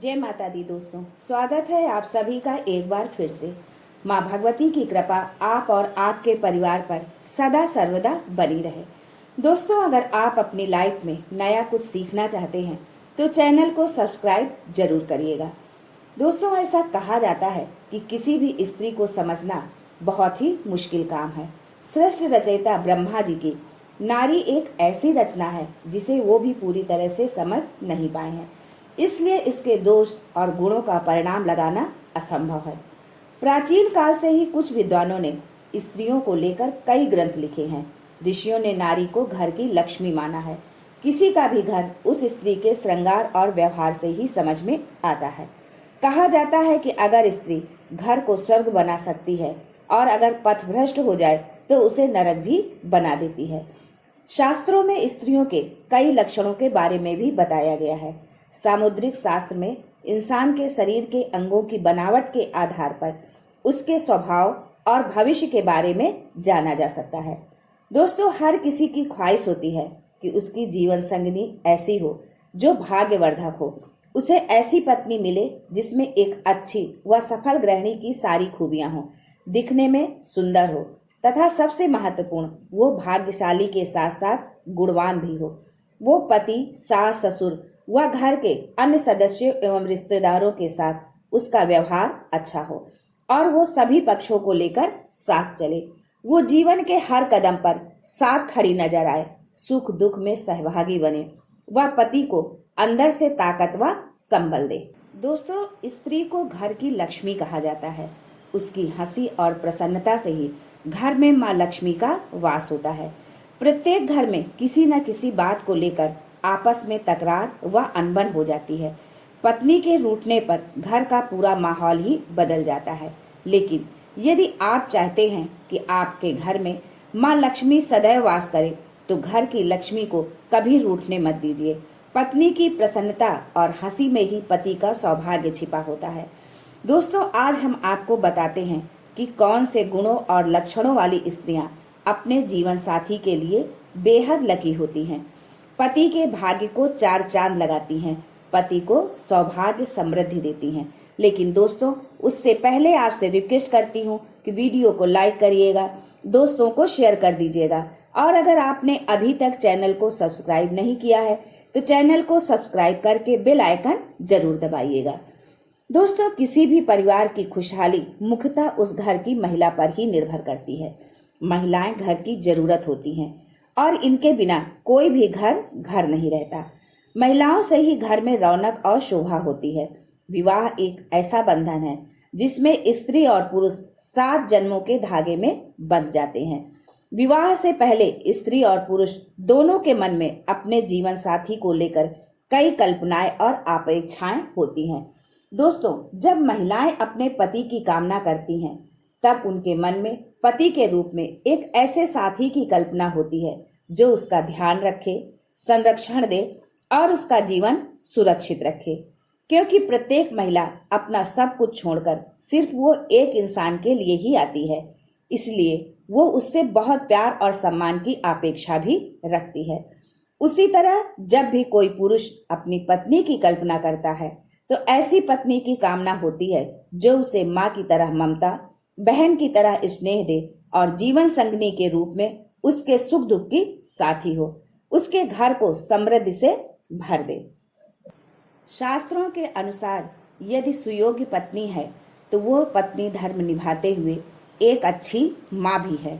जय माता दी दोस्तों, स्वागत है आप सभी का एक बार फिर से। माँ भगवती की कृपा आप और आपके परिवार पर सदा सर्वदा बनी रहे। दोस्तों, अगर आप अपनी लाइफ में नया कुछ सीखना चाहते हैं तो चैनल को सब्सक्राइब जरूर करिएगा। दोस्तों, ऐसा कहा जाता है कि किसी भी स्त्री को समझना बहुत ही मुश्किल काम है। सृष्टि रचयिता ब्रह्मा जी की नारी एक ऐसी रचना है जिसे वो भी पूरी तरह से समझ नहीं पाए हैं, इसलिए इसके दोष और गुणों का परिणाम लगाना असंभव है। प्राचीन काल से ही कुछ विद्वानों ने स्त्रियों को लेकर कई ग्रंथ लिखे हैं। ऋषियों ने नारी को घर की लक्ष्मी माना है। किसी का भी घर उस स्त्री के श्रृंगार और व्यवहार से ही समझ में आता है। कहा जाता है कि अगर स्त्री घर को स्वर्ग बना सकती है और अगर पथभ्रष्ट हो जाए तो उसे नरक भी बना देती है। शास्त्रों में स्त्रियों के कई लक्षणों के बारे में भी बताया गया है। सामुद्रिक शास्त्र में इंसान के शरीर के अंगों की बनावट के आधार पर उसके स्वभाव और भविष्य के बारे में जाना जा सकता है। दोस्तों, हर किसी की ख्वाहिश होती है कि उसकी जीवन संगिनी ऐसी हो जो भाग्यवर्धक हो। उसे ऐसी पत्नी मिले जिसमें एक अच्छी व सफल गृहिणी की सारी खूबियां हो, दिखने में सुंदर हो तथा सबसे महत्वपूर्ण वो भाग्यशाली के साथ साथ गुणवान भी हो। वो पति, सास, ससुर व घर के अन्य सदस्यों एवं रिश्तेदारों के साथ उसका व्यवहार अच्छा हो और वो सभी पक्षों को लेकर साथ चले। वो जीवन के हर कदम पर साथ खड़ी नजर आए, सुख दुख में सहभागी बने, वह पति को अंदर से ताकत व संबल दे। दोस्तों, स्त्री को घर की लक्ष्मी कहा जाता है। उसकी हंसी और प्रसन्नता से ही घर में माँ लक्ष्मी का वास होता है। प्रत्येक घर में किसी न किसी बात को लेकर आपस में तकरार व अनबन हो जाती है। पत्नी के रूठने पर घर का पूरा माहौल ही बदल जाता है। लेकिन यदि आप चाहते हैं कि आपके घर में माँ लक्ष्मी सदैव वास करे तो घर की लक्ष्मी को कभी रूठने मत दीजिए। पत्नी की प्रसन्नता और हंसी में ही पति का सौभाग्य छिपा होता है। दोस्तों, आज हम आपको बताते हैं कि कौन से गुणों और लक्षणों वाली स्त्रियां अपने जीवन साथी के लिए बेहद लकी होती हैं, पति के भाग्य को चार चांद लगाती हैं, पति को सौभाग्य समृद्धि देती हैं। लेकिन दोस्तों, उससे पहले आपसे रिक्वेस्ट करती हूँ कि वीडियो को लाइक करिएगा, दोस्तों को शेयर कर दीजिएगा और अगर आपने अभी तक चैनल को सब्सक्राइब नहीं किया है तो चैनल को सब्सक्राइब करके बेल आइकन जरूर दबाइएगा। दोस्तों, किसी भी परिवार की खुशहाली मुख्यतः उस घर की महिला पर ही निर्भर करती है। महिलाएं घर की जरूरत होती हैं और इनके बिना कोई भी घर नहीं रहता। महिलाओं से ही घर में रौनक और शोभा होती है। विवाह एक ऐसा बंधन है जिसमें स्त्री और पुरुष 7 जन्मों के धागे में बंध जाते हैं। विवाह से पहले स्त्री और पुरुष दोनों के मन में अपने जीवन साथी को लेकर कई कल्पनाएं और अपेक्षाएं होती हैं। दोस्तों, जब महिलाएं अपने पति की कामना करती हैं तब उनके मन में पति के रूप में एक ऐसे साथी की कल्पना होती है जो उसका ध्यान रखे, संरक्षण दे और उसका जीवन सुरक्षित रखे। क्योंकि प्रत्येक महिला अपना सब कुछ छोड़कर सिर्फ वो एक इंसान के लिए ही आती है, इसलिए वो उससे बहुत प्यार और सम्मान की अपेक्षा भी रखती है। उसी तरह जब भी कोई पुरुष अपनी पत्नी की कल्पना करता है तो ऐसी पत्नी की कामना होती है जो उसे माँ की तरह ममता, बहन की तरह स्नेह दे और जीवन संगिनी के रूप में उसके सुख दुख की साथी हो, उसके घर को समृद्धि से भर दे। शास्त्रों के अनुसार यदि सुयोग्य पत्नी है तो वो पत्नी धर्म निभाते हुए एक अच्छी माँ भी है,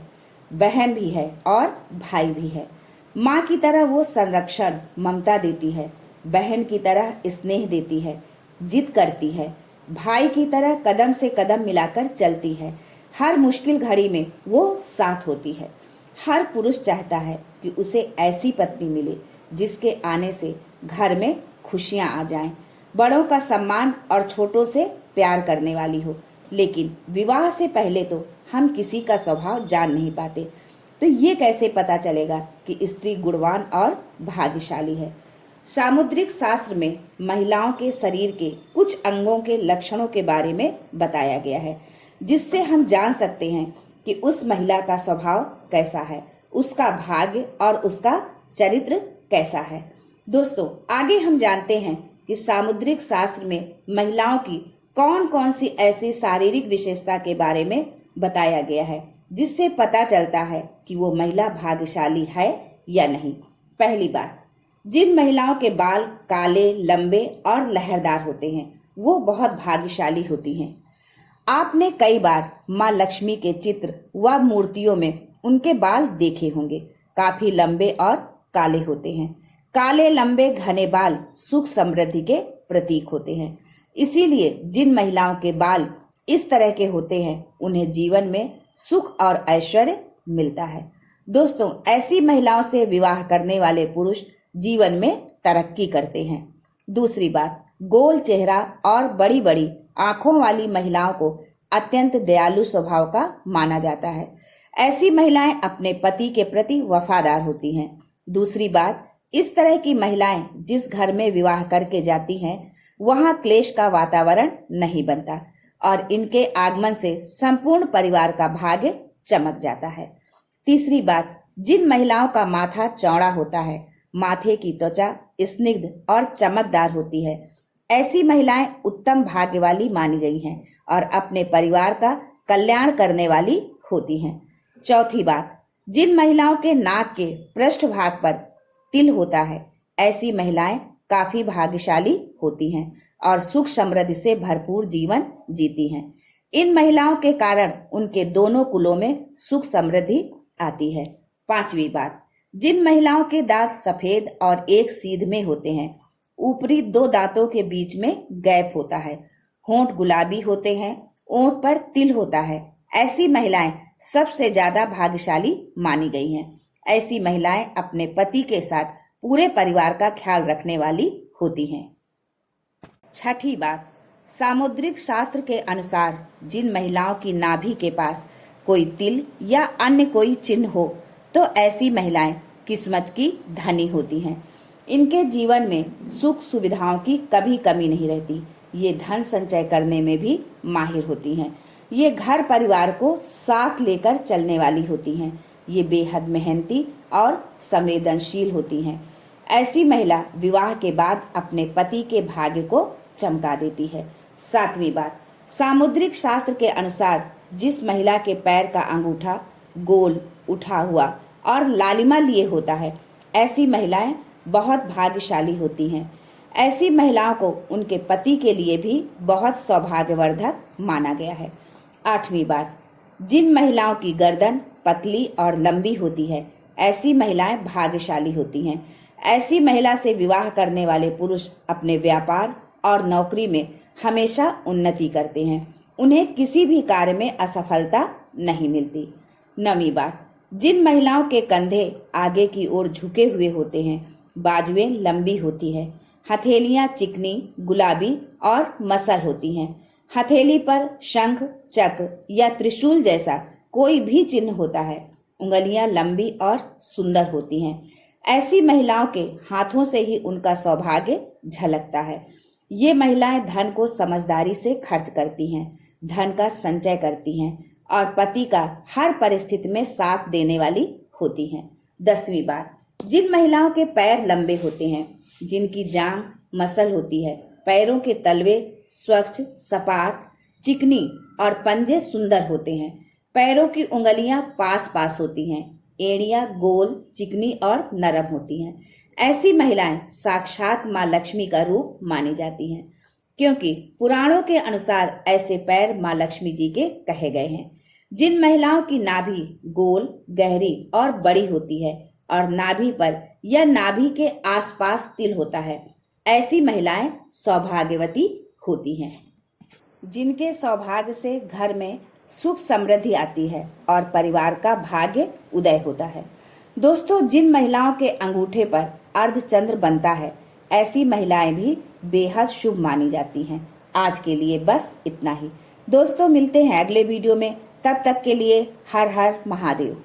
बहन भी है और भाई भी है। माँ की तरह वो संरक्षण, ममता देती है, बहन की तरह स्नेह देती है, जिद करती है, भाई की तरह कदम से कदम मिलाकर चलती है। हर मुश्किल घड़ी में वो साथ होती है। हर पुरुष चाहता है कि उसे ऐसी पत्नी मिले जिसके आने से घर में खुशियां आ जाएं, बड़ों का सम्मान और छोटों से प्यार करने वाली हो। लेकिन विवाह से पहले तो हम किसी का स्वभाव जान नहीं पाते, तो ये कैसे पता चलेगा कि स्त्री गुणवान और भाग्यशाली है। सामुद्रिक शास्त्र में महिलाओं के शरीर के कुछ अंगों के लक्षणों के बारे में बताया गया है, जिससे हम जान सकते हैं कि उस महिला का स्वभाव कैसा है, उसका भाग्य और उसका चरित्र कैसा है। दोस्तों, आगे हम जानते हैं कि सामुद्रिक शास्त्र में महिलाओं की कौन कौन सी ऐसी शारीरिक विशेषता के बारे में बताया गया है जिससे पता चलता है कि वो महिला भाग्यशाली है या नहीं। पहली बात, जिन महिलाओं के बाल काले, लंबे और लहरदार होते हैं वो बहुत भाग्यशाली होती हैं। आपने कई बार माँ लक्ष्मी के चित्र व मूर्तियों में उनके बाल देखे होंगे, काफी लंबे और काले होते हैं। काले लंबे घने बाल सुख समृद्धि के प्रतीक होते हैं। इसीलिए जिन महिलाओं के बाल इस तरह के होते हैं उन्हें जीवन में सुख और ऐश्वर्य मिलता है। दोस्तों, ऐसी महिलाओं से विवाह करने वाले पुरुष जीवन में तरक्की करते हैं। दूसरी बात, गोल चेहरा और बड़ी बड़ी आंखों वाली महिलाओं को अत्यंत दयालु स्वभाव का माना जाता है। ऐसी महिलाएं अपने पति के प्रति वफादार होती हैं। दूसरी बात, इस तरह की महिलाएं जिस घर में विवाह करके जाती हैं वहां क्लेश का वातावरण नहीं बनता और इनके आगमन से संपूर्ण परिवार का भाग्य चमक जाता है। तीसरी बात, जिन महिलाओं का माथा चौड़ा होता है, माथे की त्वचा स्निग्ध और चमकदार होती है, ऐसी महिलाएं उत्तम भाग्य वाली मानी गई हैं और अपने परिवार का कल्याण करने वाली होती हैं। चौथी बात, जिन महिलाओं के नाक के पृष्ठभाग पर तिल होता है, ऐसी महिलाएं काफी भाग्यशाली होती हैं और सुख समृद्धि से भरपूर जीवन जीती हैं। इन महिलाओं के कारण उनके दोनों कुलों में सुख समृद्धि आती है। पांचवी बात, जिन महिलाओं के दांत सफेद और एक सीध में होते हैं, ऊपरी दो दांतों के बीच में गैप होता है, होंठ गुलाबी होते हैं, ओंठ पर तिल होता है, ऐसी महिलाएं सबसे ज्यादा भाग्यशाली मानी गई हैं। ऐसी महिलाएं अपने पति के साथ पूरे परिवार का ख्याल रखने वाली होती हैं। छठी बात, सामुद्रिक शास्त्र के अनुसार जिन महिलाओं की नाभि के पास कोई तिल या अन्य कोई चिन्ह हो तो ऐसी महिलाएं किस्मत की धनी होती हैं। इनके जीवन में सुख सुविधाओं की कभी कमी नहीं रहती। ये धन संचय करने में भी माहिर होती हैं। ये घर परिवार को साथ लेकर चलने वाली होती हैं। ये बेहद मेहनती और संवेदनशील होती हैं। ऐसी महिला विवाह के बाद अपने पति के भाग्य को चमका देती है। सातवीं बात, सामुद्रिक शास्त्र के अनुसार जिस महिला के पैर का अंगूठा गोल, उठा हुआ और लालिमा लिए होता है, ऐसी महिलाएं बहुत भाग्यशाली होती हैं। ऐसी महिलाओं को उनके पति के लिए भी बहुत सौभाग्यवर्धक माना गया है। आठवीं बात, जिन महिलाओं की गर्दन पतली और लंबी होती है, ऐसी महिलाएं भाग्यशाली होती हैं। ऐसी महिला से विवाह करने वाले पुरुष अपने व्यापार और नौकरी में हमेशा उन्नति करते हैं। उन्हें किसी भी कार्य में असफलता नहीं मिलती। नवीं बात, जिन महिलाओं के कंधे आगे की ओर झुके हुए होते हैं, बाजुएं लंबी होती है, हथेलियां चिकनी, गुलाबी और मसल होती हैं, हथेली पर शंख, चक्र या त्रिशूल जैसा कोई भी चिन्ह होता है, उंगलियां लंबी और सुंदर होती हैं, ऐसी महिलाओं के हाथों से ही उनका सौभाग्य झलकता है। ये महिलाएं धन को समझदारी से खर्च करती हैं, धन का संचय करती हैं और पति का हर परिस्थिति में साथ देने वाली होती हैं। 10वीं बात, जिन महिलाओं के पैर लंबे होते हैं, जिनकी जांघ मसल होती है, पैरों के तलवे स्वच्छ, सपाट, चिकनी और पंजे सुंदर होते हैं, पैरों की उंगलियां पास पास होती हैं, एड़ियां गोल, चिकनी और नरम होती हैं, ऐसी महिलाएं साक्षात माँ लक्ष्मी का रूप मानी जाती हैं, क्योंकि पुराणों के अनुसार ऐसे पैर माँ लक्ष्मी जी के कहे गए हैं। जिन महिलाओं की नाभि गोल, गहरी और बड़ी होती है और नाभि पर या नाभि के आसपास तिल होता है, ऐसी महिलाएं सौभाग्यवती होती हैं, जिनके सौभाग्य से घर में सुख समृद्धि आती है और परिवार का भाग्य उदय होता है। दोस्तों, जिन महिलाओं के अंगूठे पर अर्धचंद्र बनता है, ऐसी महिलाएं भी बेहद शुभ मानी जाती हैं। आज के लिए बस इतना ही। दोस्तों, मिलते हैं अगले वीडियो में। तब तक के लिए हर हर महादेव।